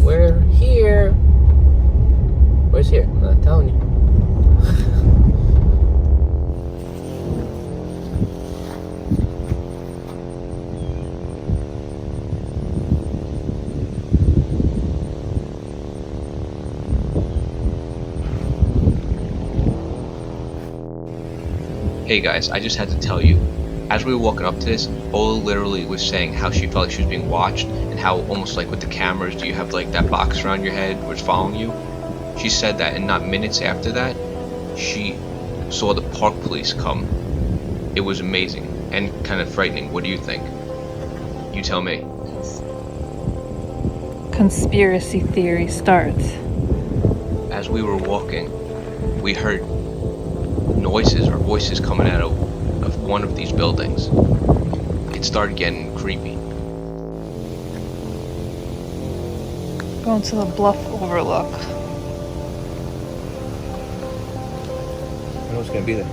We're here. Where's here? I'm not telling you. Hey guys, I just had to tell you, as we were walking up to this, Ola literally was saying how she felt like she was being watched and how almost like with the cameras, do you have like that box around your head where it's following you? She said that, and not minutes after that, she saw the park police come. It was amazing and kind of frightening. What do you think? You tell me. Conspiracy theory starts. As we were walking, we heard noises or voices coming out of one of these buildings. It started getting creepy. Going to the bluff overlook. I know what's gonna be there.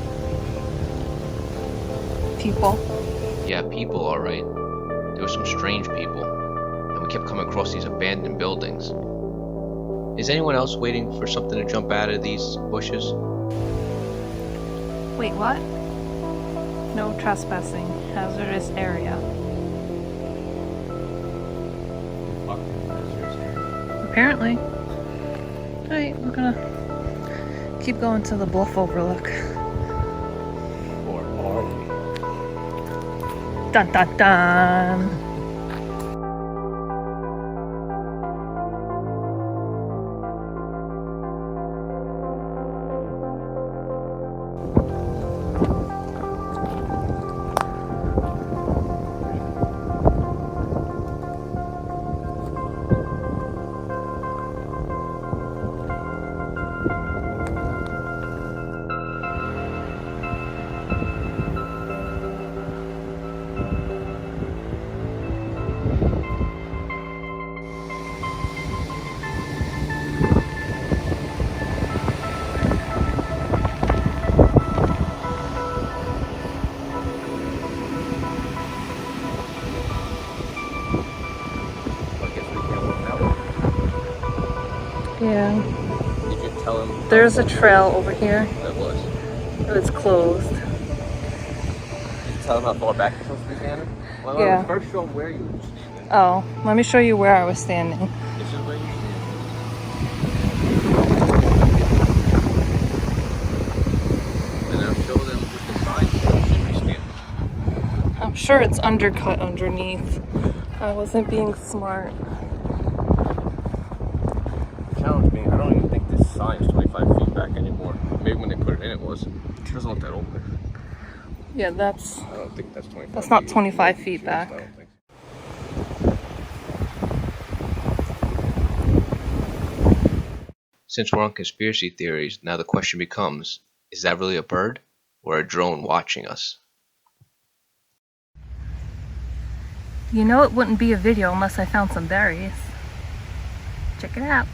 People. Yeah, people, alright. There were some strange people, and we kept coming across these abandoned buildings. Is anyone else waiting for something to jump out of these bushes? Wait, what? No trespassing. Hazardous area. Apparently. Alright, we're gonna keep going to the bluff overlook. Or are we? Dun dun dun! Yeah. Did you tell him? There's a trail over here. That was. It's closed. Did you tell him how far back you're supposed to be standing? Well, Yeah. First show him where you were standing. Oh, let me show you where I was standing. This is where you stand. And I'll show them with the sign where you should be standing. I'm sure it's undercut underneath. I wasn't being smart. Challenge me. I don't even think this sign is 25 feet back anymore. Maybe when they put it in, it was. It doesn't look that old. Yeah, I don't think that's 25. That's not feet. 25 feet back. I don't think Since we're on conspiracy theories, now the question becomes, is that really a bird or a drone watching us? You know it wouldn't be a video unless I found some berries. Check it out.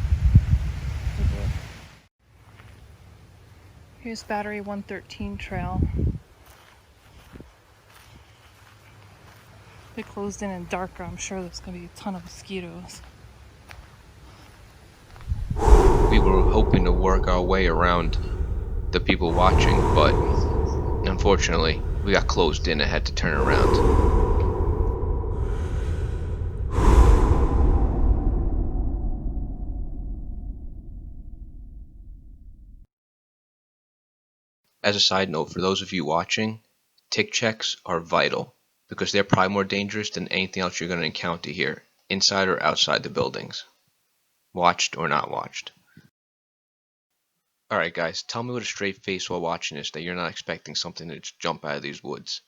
Here's Battery 113 trail. If it closed in and darker, I'm sure there's gonna be a ton of mosquitoes. We were hoping to work our way around the people watching, but unfortunately, we got closed in and had to turn around. As a side note, for those of you watching, tick checks are vital because they're probably more dangerous than anything else you're going to encounter here, inside or outside the buildings, watched or not watched. Alright guys, tell me with a straight face while watching this that you're not expecting something to just jump out of these woods.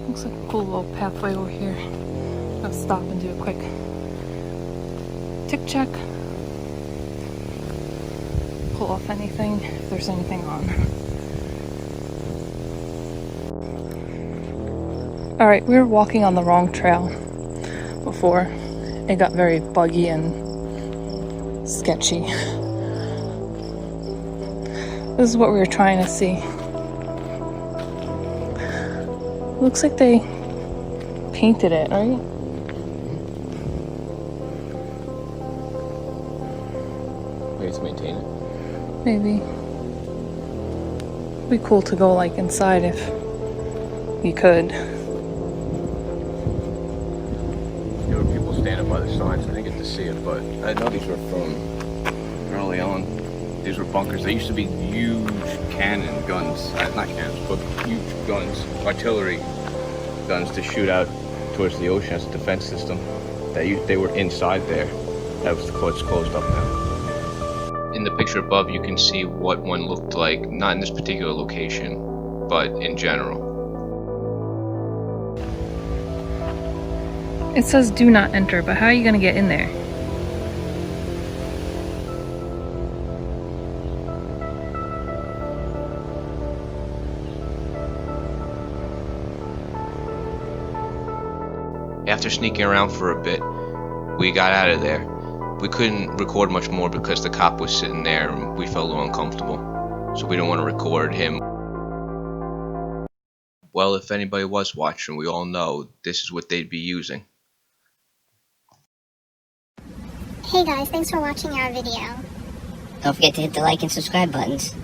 Looks like a cool little pathway over here. I'm gonna stop and do a quick tick check. Pull off anything if there's anything on. Alright, we were walking on the wrong trail before. It got very buggy and sketchy. This is what we were trying to see. Looks like they painted it, right? Maybe to maintain it. Maybe. It'd be cool to go like inside if you could. There were people standing by the signs. I didn't get to see it, but I know these were from early on. These were bunkers. They used to be huge cannon guns. Not cannons, but huge guns. Artillery guns to shoot out towards the ocean as a defense system. They were inside there. That was closed up now. In the picture above, you can see what one looked like, not in this particular location, but in general. It says do not enter, but how are you gonna get in there? After sneaking around for a bit, we got out of there. We couldn't record much more because the cop was sitting there and we felt a little uncomfortable. So we didn't want to record him. Well, if anybody was watching, we all know this is what they'd be using. Hey guys, thanks for watching our video. Don't forget to hit the like and subscribe buttons.